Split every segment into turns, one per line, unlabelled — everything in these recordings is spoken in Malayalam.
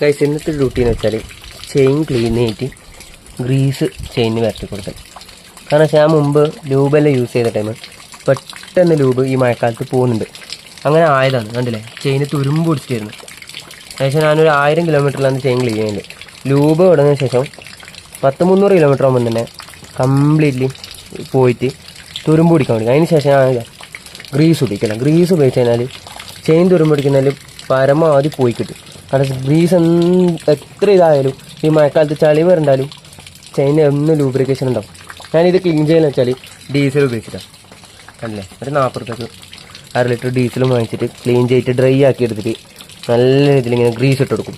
ഗൈസ് ഇന്നത്തെ ഡ്യൂട്ടി എന്ന് വെച്ചാൽ ചെയിൻ ക്ലീൻ ചെയ്തിട്ട് ഗ്രീസ് ചെയിനിന് വരട്ടി കൊടുത്തത്. കാരണം ഞാൻ മുമ്പ് ലൂബെല്ലാം യൂസ് ചെയ്ത ടൈം പെട്ടെന്ന് ലൂബ് ഈ മഴക്കാലത്ത് പോകുന്നുണ്ട്. അങ്ങനെ ആയതാണ്. കണ്ടില്ലേ, ചെയിന് തുരുമ്പ് പിടിച്ചിരുന്നു. ഏകദേശം ഞാനൊരു 1000 കിലോമീറ്ററിലാണ് ചെയിൻ ക്ലീൻ ചെയ്യുന്നത്. ലൂബ് തുടങ്ങിയ ശേഷം 100-300 കിലോമീറ്റർ ആകുമ്പോൾ തന്നെ കംപ്ലീറ്റ്ലി പോയിട്ട് തുരുമ്പ് പിടിക്കാൻ വേണ്ടി. അതിന് ശേഷം ഞാൻ ഗ്രീസ് ഉപയോഗിക്കില്ല. ഗ്രീസ് ഉപയോഗിച്ച് കഴിഞ്ഞാൽ ചെയിൻ തുരുമ്പ് പിടിക്കുന്നതിൽ പരമാവധി പോയി കിട്ടും. കാരണം ഗ്രീസ് എത്ര ഇതായാലും ഈ മഴക്കാലത്ത് ചളി വരണ്ടാലും ചെയിന് ഒന്നും ലൂബ്രിക്കേഷൻ ഉണ്ടാവും. ഞാനിത് ക്ലീൻ ചെയ്യുന്നത് വെച്ചാൽ ഡീസൽ ഉപയോഗിച്ചിട്ടാണ്. അല്ലേ, ഒരു 40 രൂപയ്ക്ക് 1/2 ലിറ്റർ ഡീസലും വാങ്ങിച്ചിട്ട് ക്ലീൻ ചെയ്തിട്ട് ഡ്രൈ ആക്കി എടുത്തിട്ട് നല്ല രീതിയിൽ ഇങ്ങനെ ഗ്രീസ് ഇട്ട് കൊടുക്കും.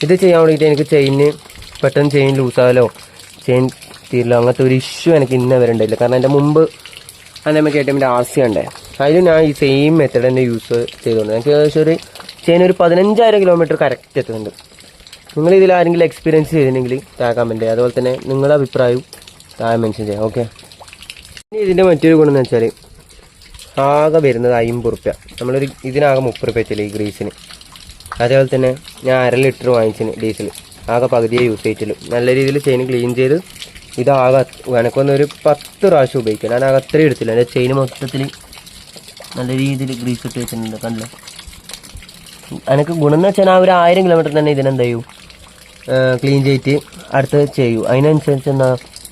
ഇത് ചെയ്യാൻ വേണ്ടിയിട്ട് എനിക്ക് ചെയിന് പെട്ടെന്ന് ചെയിൻ ലൂസാകലോ ചെയിൻ തീരില്ലോ അങ്ങനത്തെ ഒരു ഇഷ്യൂ എനിക്ക് ഇന്നേ വരെ ഉണ്ടായില്ല. കാരണം എൻ്റെ മുമ്പ് അന്നമ്മക്ക് ഏറ്റവും RC ഉണ്ടേ, അതിൽ ഞാൻ ഈ സെയിം മെത്തേഡ് തന്നെ യൂസ് ചെയ്തുകൊണ്ട് എനിക്ക് ഏകദേശം ഒരു ചെയിൻ ഒരു 15,000 കിലോമീറ്റർ കറക്റ്റ് എത്തുന്നുണ്ട്. നിങ്ങളിതിൽ ആരെങ്കിലും എക്സ്പീരിയൻസ് ചെയ്തിട്ടുണ്ടെങ്കിൽ താഴെ കമൻറ്റ് ചെയ്യുക. അതുപോലെ തന്നെ നിങ്ങളുടെ അഭിപ്രായവും താഴെ മെൻഷൻ ചെയ്യാം. ഓക്കെ, ഇനി ഇതിൻ്റെ മറ്റൊരു ഗുണം എന്ന് വെച്ചാൽ ആകെ വരുന്നത് 50 റുപ്യ. നമ്മളൊരു ഇതിനാകെ 30 റുപ്യ വെച്ചില്ല ഈ ഗ്രീസിന്. അതേപോലെ തന്നെ ഞാൻ 1/2 ലിറ്റർ വാങ്ങിച്ചിന് ഡീസൽ, ആകെ പകുതിയെ യൂസ് ചെയ്തിട്ടുള്ളൂ. നല്ല രീതിയിൽ ചെയിൻ ക്ലീൻ ചെയ്ത് ഇതാകെ എനക്കൊന്നൊരു 10 പ്രാവശ്യം ഉപയോഗിക്കാം. ഞാൻ ആകെ അത്രയും എടുത്തില്ല. എൻ്റെ ചെയിൻ മൊത്തത്തിൽ നല്ല രീതിയിൽ ഗ്രീസ് ഇട്ട് വെച്ചിട്ടുണ്ട്. കണ്ടില്ല, എനിക്ക് ഗുണം എന്ന് വെച്ചാൽ ആ ഒരു 1000 കിലോമീറ്റർ തന്നെ ഇതിനെന്ത് ചെയ്യൂ ക്ലീൻ ചെയ്തിട്ട് അടുത്ത് ചെയ്യൂ. അതിനനുസരിച്ച് എന്താ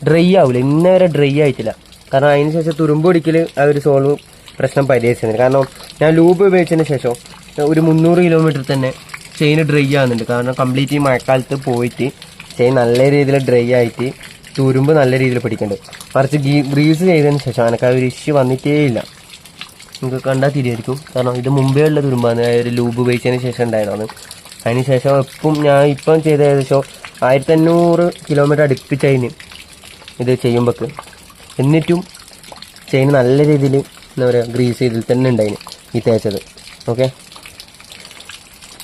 ഡ്രൈ ആവില്ല. ഇന്നേ വരെ ഡ്രൈ ആയിട്ടില്ല. കാരണം അതിന് ശേഷം തുരുമ്പ് പിടിക്കൽ ആ ഒരു സോൾവ് പ്രശ്നം പരിഹരിച്ചിരുന്നില്ല. കാരണം ഞാൻ ലൂബ് ഉപയോഗിച്ചതിന് ശേഷം ഒരു 300 കിലോമീറ്റർ തന്നെ ചെയിൻ ഡ്രൈ ആകുന്നുണ്ട്. കാരണം കംപ്ലീറ്റ് ഈ മഴക്കാലത്ത് പോയിട്ട് ചെയിൻ നല്ല രീതിയിൽ ഡ്രൈ ആയിട്ട് തുരുമ്പ് നല്ല രീതിയിൽ പിടിക്കുന്നുണ്ട്. മറിച്ച് ഗ്രീസ് ചെയ്തതിന് ശേഷം എനിക്ക് ആ ഒരു ഇഷ്യൂ വന്നിട്ടേ ഇല്ല. നിങ്ങൾക്ക് കണ്ടാൽ തിരിയായിരിക്കും. കാരണം ഇത് മുമ്പേ ഉള്ള തുരുമ്പാണ്, ഒരു ലൂബ് ഉപയോഗിച്ചതിന് ശേഷം ഉണ്ടായതാണ്. അതിന് ശേഷം ഇപ്പം ചെയ്ത ഏകദേശം 1500 കിലോമീറ്റർ അടുപ്പിച്ചതിന് ഇത് ചെയ്യുമ്പോഴേക്ക് എന്നിട്ടും ചെയിൻ നല്ല രീതിയിൽ എന്താ പറയുക ഗ്രീസ് ചെയ്തിൽ തന്നെ ഉണ്ടായിന് ഈ തേച്ചത്. ഓക്കെ.